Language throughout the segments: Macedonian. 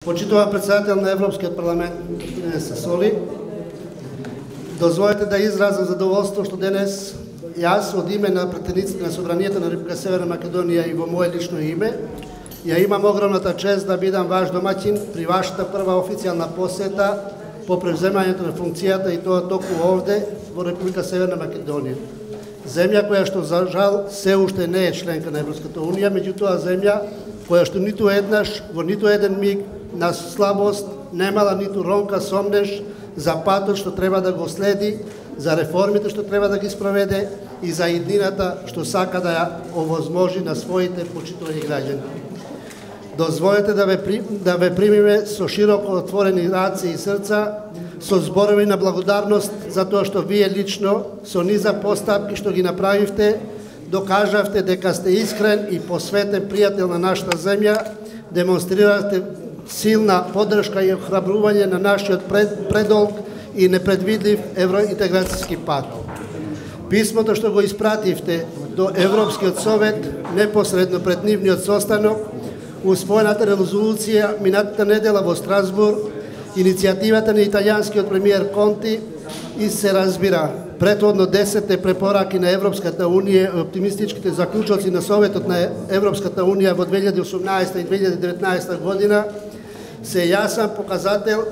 Почитуван председател на Европскиот парламент Денес Сасоли, дозволете да изразам задоволство што денес јас од име на претениците на Собранието на Република Северна Македонија и во мое лично име ја имам огромната чест да бидам ваш домаќин при вашата прва официјална посета по превземањето на функцијата и тоа току овде во Република Северна Македонија. Земја која што за жал се уште не е членка на Европската унија, меѓутоа земја која што ниту еднаш во ниту еден миг на слабост немала ниту ронка сомнеш за патот што треба да го следи, за реформите што треба да ги спроведе и за иднината што сака да ја овозможи на своите почитувани граѓани. Дозволете да ве примиме со широко отворени раце и срца, со зборови на благодарност за тоа што вие лично со низа постапки што ги направивте, докажавте дека сте искрен и посветен пријател на нашата земја, демонстрирате силна поддршка и охрабрување на нашиот предолг и непредвидлив евроинтеграцијски пат. Писмото што го испративте до Европскиот совет непосредно пред нивниот состанок, усвоената резолуција минатата недела во Страсбург, иницијативата на италијанскиот премиер Конти и се разбира претходно 10 препораки на Европската унија и оптимистичките заклучоци на Советот на Европската унија во 2018 и 2019 година се јасен показател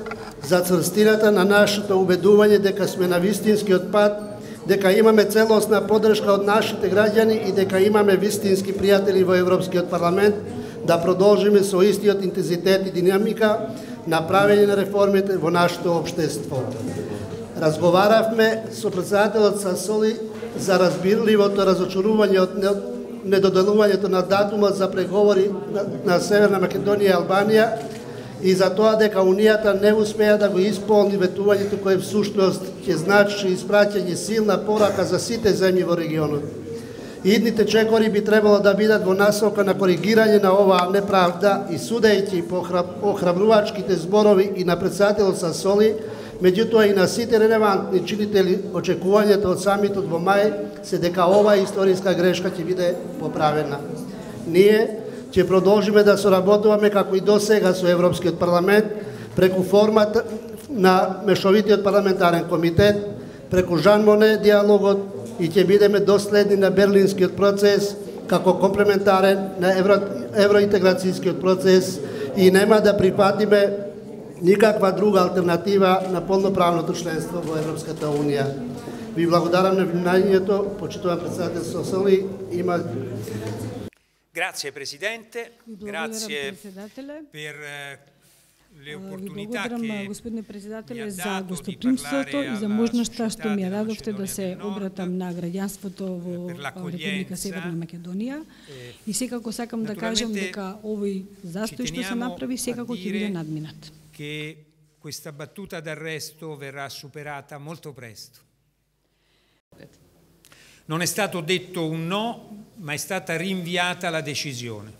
за црстината на нашето убедување дека сме на вистинскиот пат, дека имаме целосна поддршка од нашите граѓани и дека имаме вистински пријатели во Европскиот парламент да продолжиме со истиот интензитет и динамика на правење на реформите во нашето општество. Разговаравме со председателот Сасоли за разбирливото разочарување од недоделувањето на датумот за преговори на Северна Македонија и Албанија и за тоа дека Унијата не успеа да го исполни ветувањето кое всушност ќе значи испраќање силна порака за сите земји во регионот. Идните чекори би требало да бидат во насока на коригирање на оваа неправда и судејќи по охрабрувачките зборови и на председателот Сасоли, меѓутоа и на сите релевантни чинители, очекувањето од самитот во мај се дека оваа историска грешка ќе биде поправена. Ние ќе продолжиме да соработуваме како и досега со Европскиот парламент преку формата на Мешовитиот парламентарен комитет, преку Жан Моне диалогот и ќе бидеме доследни на Берлинскиот процес како комплементарен на евроинтеграцијскиот процес и нема да прифатиме никаква друга алтернатива на полноправното членство во Европската унија. Ви благодарам на вниманието, почитуван председател Сасоли. Grazie Presidente, grazie per le opportunità che господине председателе, за гостопримството и за можноста што ми ја дадовте да се обратам на граѓанството во Република Северна Македонија. И секако сакам да кажам дека овој застој што се направи секако ќе биде надминат. Che questa battuta d'arresto verrà superata molto presto. Non è stato detto un no, ma è stata rinviata la decisione.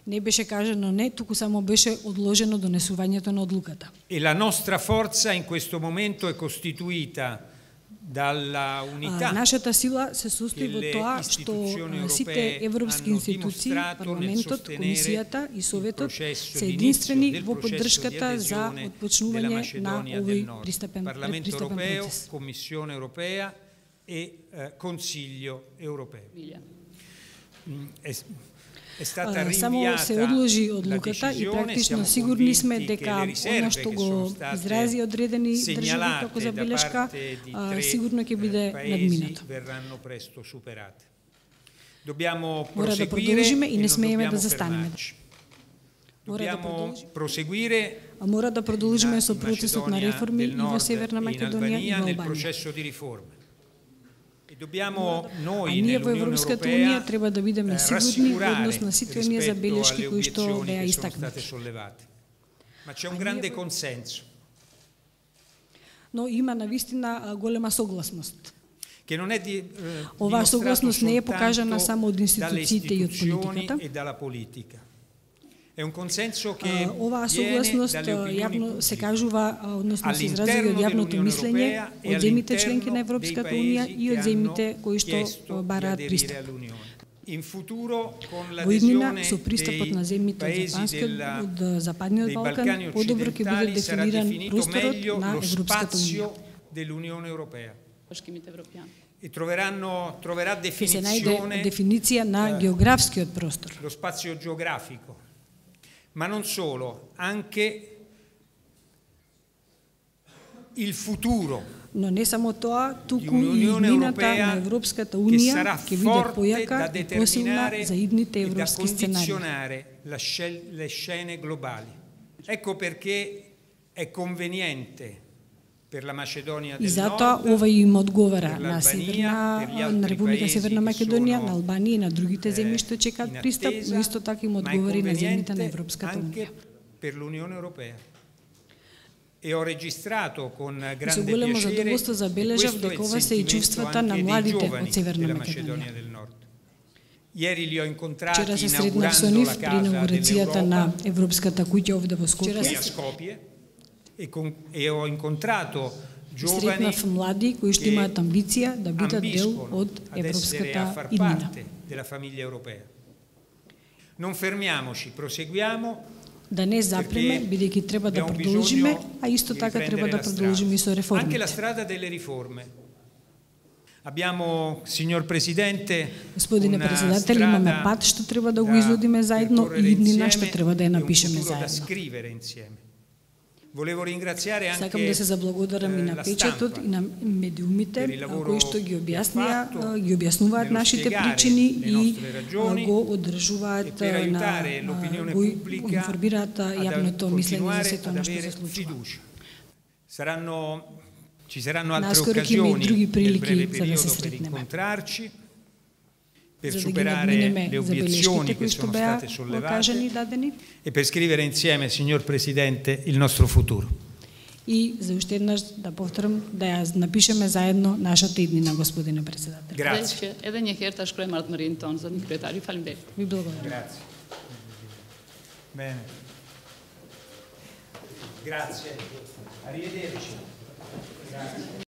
Не беше кажано не, туку само беше одложено донесувањето на одлуката. E la nostra forza in questo momento è costituita dalla unità. Нашата сила се состои во тоа што сите европски институции, парламентот, комисијата и советот се единствени во поддршката за отпочнување на овој пристапен процес. Commissione europea e Consiglio europeo. Само се одложи одлуката и практично сигурни сме дека она што го изрази одредени држави како забелешка сигурно ќе биде надминато. Мора да продолжиме и не смееме да застанеме. Мора да продолжиме со процесот на реформи и во Северна Македонија и во Албанија. Ние во Европската унија треба да бидеме сигурни во однос на сите оние забелешки кои што беа истакнати. Но има навистина голема согласност. Оваа согласност не е покажана само од институциите и од политиката. Оваа согласност јавно се кажува, односно се изразува од јавното мислење, од земјите членки на Европската унија и од земјите кои што бараат пристап. Во иднина, со пристапот на земјите од Западниот Балкан, подобро ќе биде дефиниран просторот на Европската Унија. E troverà Ќе се најде дефиниција на географскиот простор. Lo spazio geografico, ma non solo, anche il futuro. Но не само тоа, туку и иднината на Европската Унија ќе биде појака и посилна за идните европски сценарии. Le scene globali. Ecco perché è conveniente per la Macedonia del И затоа Nord, ова им одговара на Република Северна Македонија, на Албанија и на другите земји што чекаат пристап, но исто така им одговори на земјите на Европската Унија. Per l'Unione Europea. E ho registrato con grande Со големо piacere задоволство забележав дека ова се и чувствата на младите од Северна Македонија. Ieri li ho incontrati Вчера се сретнав со нив при инаугурацијата на Европската куќа овде во Скопје. E ho incontrato Сретнав млади кои што имаат амбиција да бидат дел од европската иднина. Della famiglia europea. Non fermiamoci, proseguiamo. Да не запреме, бидејќи треба да продолжиме, а исто така треба да продолжиме и со реформите. Anche la strada delle riforme. Abbiamo, signor Presidente, Господине председател, имаме пат што треба да го изводиме заедно и иднина што треба да ја напишеме заедно. Сакам да се заблагодарам и на печатот и на медиумите кои што ги објаснуваат нашите причини и го одржуваат го информираат јавното мислење за сето она што се случува. Наскоро ќе има и други прилики за да се сретнеме, per за да ги superare надминеме le obiezioni забелешките che кои што sono беа state sollevate кажани и дадени. e per scrivere insieme, signor Presidente, il nostro futuro. И за уште еднаш да повторам да ја напишеме заедно нашата иднина, господине председател. Grazie. Edhe një herë ta shkruajmë ardhmërinë tonë, zotni kryetari, faleminderit. Ви благодарам. Grazie. Bene. Grazie. Arrivederci. Grazie.